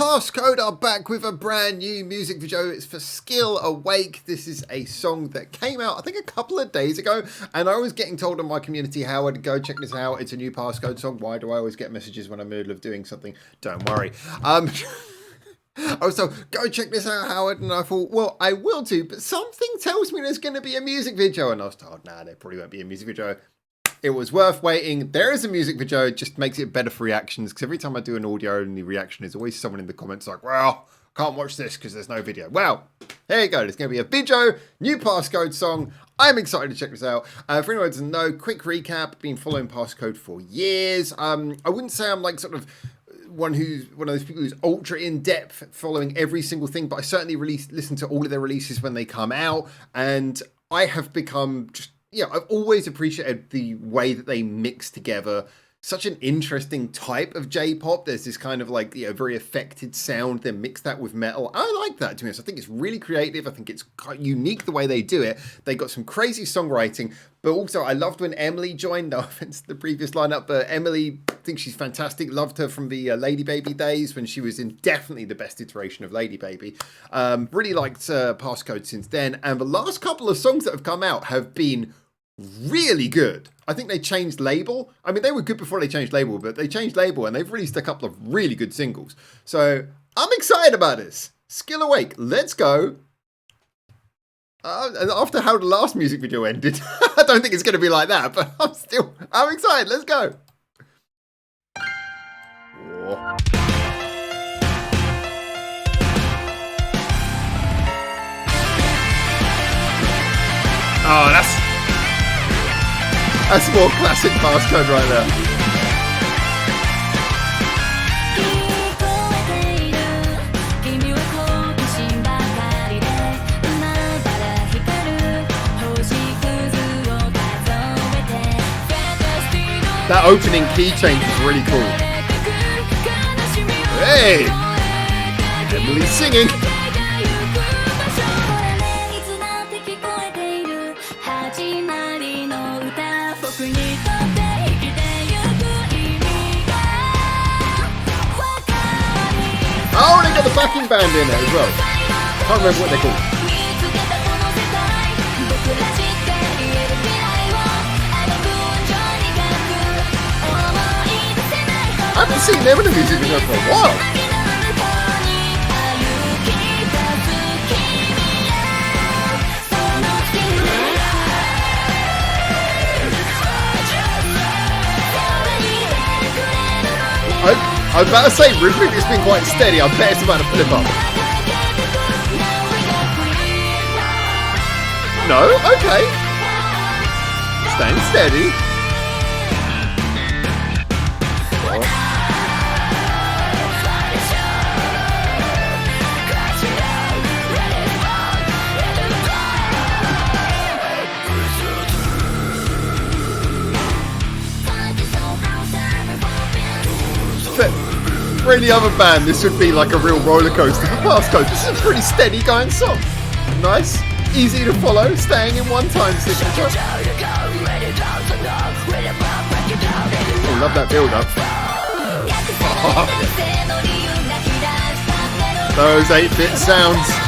PassCode are back with a brand new music video. It's for Skill Awake. This is a song that came out, I think, a couple of days ago. And I was getting told in my community, Howard, go check this out. It's a new PassCode song. Why do I always get messages when I'm in the middle of doing something? Don't worry. I was told, go check this out, Howard. And I thought, well, I will do. But something tells me there's going to be a music video. And I was told, nah, there probably won't be a music video. It was worth waiting. There is a music video. It just makes it better for reactions. Because every time I do an audio only reaction, there's always someone in the comments like, well, can't watch this because there's no video. Well, here you go. There's going to be a video, new PassCode song. I'm excited to check this out. For anyone who doesn't know, quick recap. Been following PassCode for years. I wouldn't say I'm like sort of one of those people who's ultra in depth following every single thing, but I certainly listen to all of their releases when they come out. And I have become just, yeah, I've always appreciated the way that they mix together such an interesting type of J-pop. There's this kind of like, you know, very affected sound, then mix that with metal. I like that, to be honest. I think it's really creative. I think it's quite unique the way they do it. They got some crazy songwriting, but also I loved when Emily joined. No offense to the previous lineup, but Emily, I think she's fantastic. Loved her from the Lady Baby days when she was in definitely the best iteration of Lady Baby. Really liked PassCode since then. And the last couple of songs that have come out have been really good. I think they changed label. I mean, they were good before they changed label, but they changed label and they've released a couple of really good singles. So I'm excited about this. Skill Awake, let's go. And after how the last music video ended, I don't think it's going to be like that, but I'm excited. Let's go. Whoa. Oh, that's more classic PassCode right there. That opening key change is really cool. Hey! Emily's singing. Oh, they got the backing band in there as well. Can't remember what they're called. I haven't seen them in a music video for a while. I was about to say, rhythmically it's been quite steady. I bet it's about to flip up. No? Okay. Staying steady. For any other band, this would be like a real roller coaster. For PassCode, this is a pretty steady going song. Nice, easy to follow, staying in one time signature. Oh, love that build up. Those 8-bit sounds.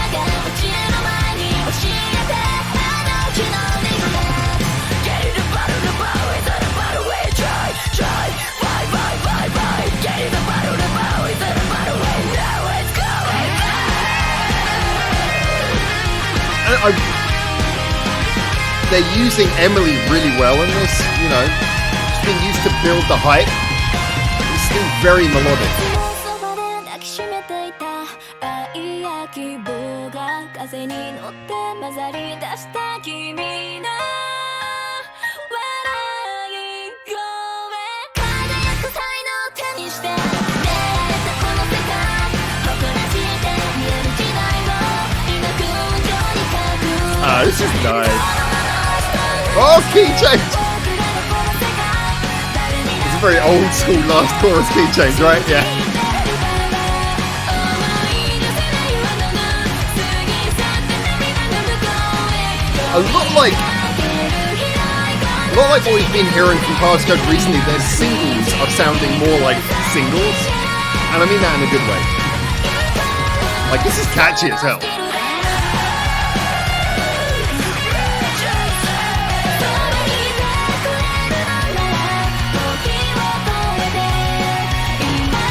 They're using Emily really well in this, you know. She's been used to build the hype. It's still very melodic. This is nice. Oh, key change! It's a very old school last chorus key change, right? Yeah. A lot like what we've been hearing from PassCode recently, their singles are sounding more like singles. And I mean that in a good way. Like, this is catchy as hell.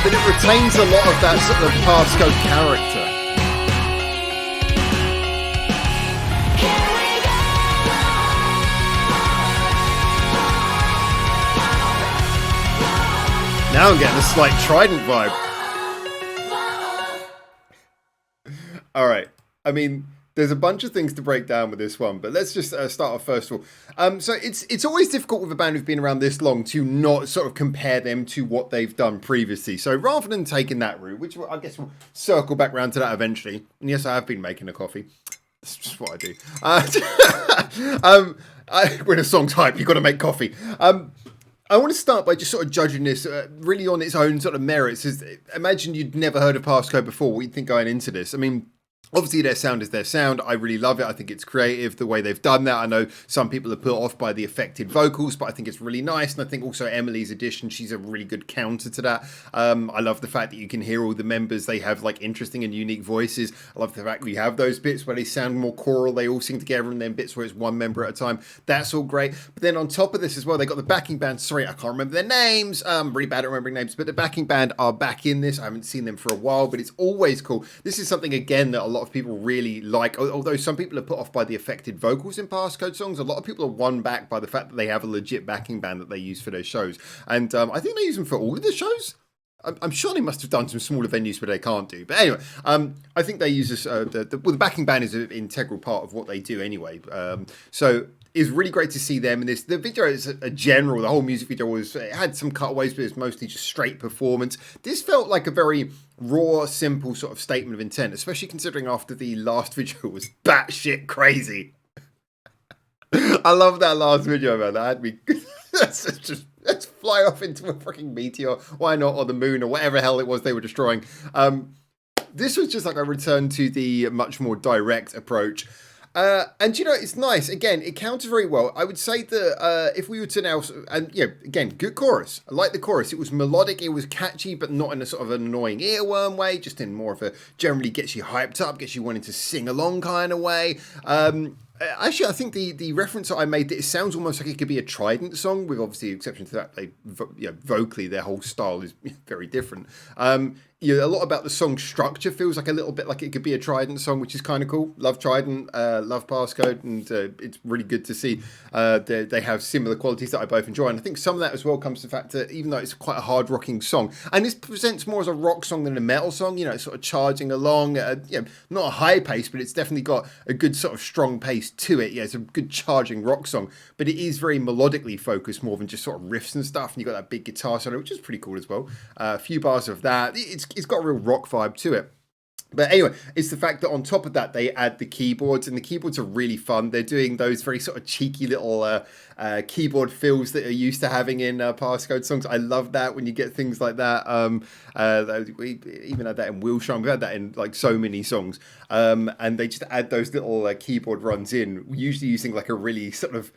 But it retains a lot of that sort of PassCode character. Now I'm getting a slight Trident vibe. All right. I mean, there's a bunch of things to break down with this one, but let's just start off first of all. So it's always difficult with a band who've been around this long to not sort of compare them to what they've done previously. So rather than taking that route, which I guess we'll circle back around to that eventually. And yes, I have been making a coffee. That's just what I do. When a song's hype, you've got to make coffee. I want to start by just sort of judging this really on its own sort of merits. Imagine you'd never heard of PassCode before. What do you think going into this? I mean, obviously their sound is their sound. I really love it. I think it's creative the way they've done that. I know some people are put off by the affected vocals, but I think it's really nice. And I think also Emily's addition, she's a really good counter to that. I love the fact that you can hear all the members. They have like interesting and unique voices. I love the fact we have those bits where they sound more choral. They all sing together, and then bits where it's one member at a time. That's all great. But then on top of this as well, they got the backing band. Sorry, I can't remember their names. I'm really bad at remembering names, but the backing band are back in this. I haven't seen them for a while, but it's always cool. This is something, again, that a lot of people really like, although some people are put off by the affected vocals in PassCode songs. A lot of people are won back by the fact that they have a legit backing band that they use for their shows, and I think they use them for all of the shows. I'm sure they must have done some smaller venues where they can't do, but anyway, I think they use this. The backing band is an integral part of what they do anyway. So it's really great to see them in this. The video is a general. The whole music video it had some cutaways, but it's mostly just straight performance. This felt like a very raw, simple sort of statement of intent, especially considering after the last video was batshit crazy. I love that last video, man. That had me. Let's fly off into a freaking meteor. Why not? Or the moon, or whatever hell it was they were destroying. This was just like a return to the much more direct approach. And you know, it's nice. Again, it counted very well. I would say that if we were to now, and you know, again, good chorus. I like the chorus. It was melodic, it was catchy, but not in a sort of an annoying earworm way. Just in more of a generally gets you hyped up, gets you wanting to sing along kind of way. Actually, I think the reference that I made, it sounds almost like it could be a Trident song, with obviously the exception to that, they, you know, vocally their whole style is very different. You know, a lot about the song structure feels like a little bit like it could be a Trident song, which is kind of cool. Love Trident, love PassCode, and it's really good to see they have similar qualities that I both enjoy. And I think some of that as well comes to the fact that even though it's quite a hard rocking song, and this presents more as a rock song than a metal song, you know, it's sort of charging along, you know, not a high pace, but it's definitely got a good sort of strong pace to it. Yeah, it's a good charging rock song, but it is very melodically focused more than just sort of riffs and stuff. And you got that big guitar solo, which is pretty cool as well. A few bars of that. It's got a real rock vibe to it. But anyway, it's the fact that on top of that, they add the keyboards, and the keyboards are really fun. They're doing those very sort of cheeky little keyboard fills that you're used to having in PassCode songs. I love that when you get things like that. We even had that in Wheelshine. We've had that in like so many songs. And they just add those little keyboard runs in, usually using like a really sort of...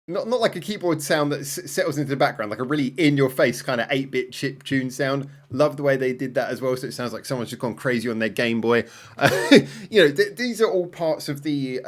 Not like a keyboard sound that settles into the background, like a really in-your-face kind of 8-bit chip tune sound. Love the way they did that as well, so it sounds like someone's just gone crazy on their Game Boy. You know, these are all parts of the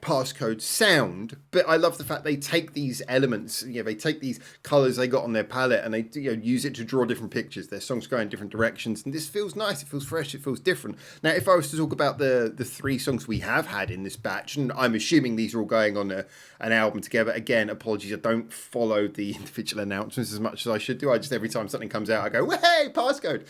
PassCode sound, but I love the fact they take these elements, you know, they take these colours they got on their palette and they, you know, use it to draw different pictures. Their songs go in different directions, and this feels nice, it feels fresh, it feels different. Now, if I was to talk about the 3 songs we have had in this batch, and I'm assuming these are all going on an album together, again, apologies, I don't follow the individual announcements as much as I should do. I just, every time something comes out, I go, hey, PassCode.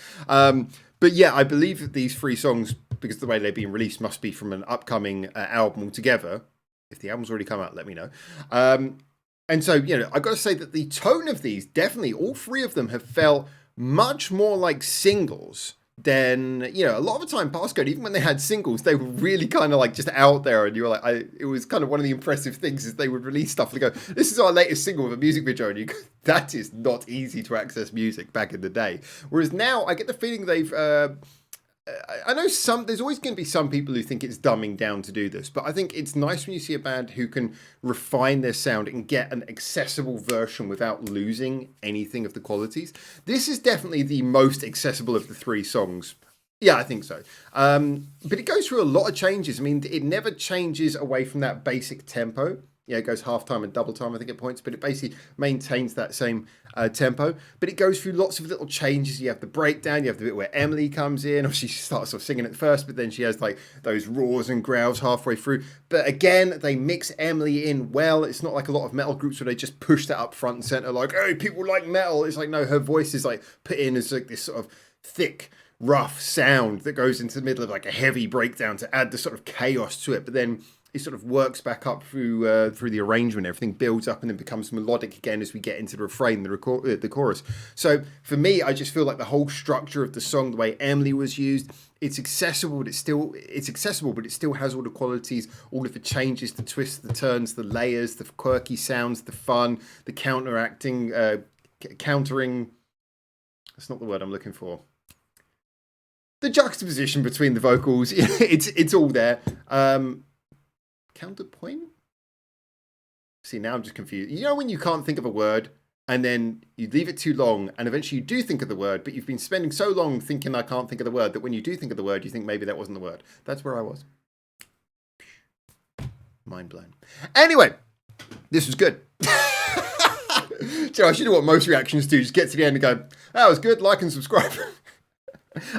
But yeah, I believe that these 3 songs, because the way they're being released, must be from an upcoming album altogether. If the album's already come out, let me know. And so, you know, I've got to say that the tone of these, definitely, all 3 of them have felt much more like singles than, you know, a lot of the time PassCode, even when they had singles, they were really kind of like just out there, and you were like, it was kind of one of the impressive things is they would release stuff and go, this is our latest single with a music video, and you go, that is not easy to access music back in the day. Whereas now I get the feeling they've I know there's always going to be some people who think it's dumbing down to do this, but I think it's nice when you see a band who can refine their sound and get an accessible version without losing anything of the qualities. This is definitely the most accessible of the 3 songs. Yeah, I think so. But it goes through a lot of changes. I mean, it never changes away from that basic tempo. Yeah, it goes half time and double time, I think, at points, but it basically maintains that same tempo. But it goes through lots of little changes. You have the breakdown, you have the bit where Emily comes in, or she starts off singing at first, but then she has like those roars and growls halfway through. But again, they mix Emily in well. It's not like a lot of metal groups where they just push that up front and center, like, hey, people like metal. It's like, no, her voice is like put in as like this sort of thick, rough sound that goes into the middle of like a heavy breakdown to add the sort of chaos to it. But then it sort of works back up through the arrangement. Everything builds up and then becomes melodic again as we get into the refrain, the chorus. So for me, I just feel like the whole structure of the song, the way Emily was used, it's accessible, but it still has all the qualities, all of the changes, the twists, the turns, the layers, the quirky sounds, the fun, the countering. That's not the word I'm looking for. The juxtaposition between the vocals, it's all there. Counterpoint? See, now I'm just confused. You know when you can't think of a word and then you leave it too long and eventually you do think of the word, but you've been spending so long thinking I can't think of the word that when you do think of the word, you think maybe that wasn't the word. That's where I was. Mind blown. Anyway, this was good. So I should know what most reactions do. Just get to the end and go, that was good, like and subscribe.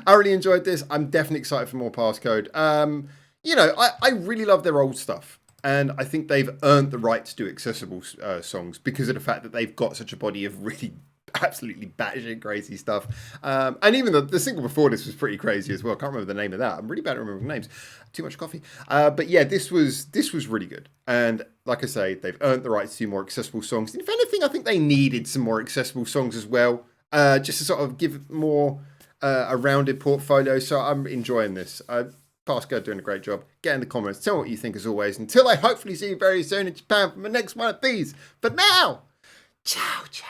I really enjoyed this. I'm definitely excited for more passcode. I really love their old stuff. And I think they've earned the right to do accessible songs because of the fact that they've got such a body of really absolutely batshit crazy stuff. And even the single before this was pretty crazy as well. I can't remember the name of that. I'm really bad at remembering names. Too much coffee. But yeah, this was really good. And like I say, they've earned the right to do more accessible songs. And if anything, I think they needed some more accessible songs as well. Just to sort of give more a rounded portfolio. So I'm enjoying this. PassCode doing a great job. Get in the comments. Tell me what you think as always. Until I hopefully see you very soon in Japan for my next one of these. But now, ciao, ciao.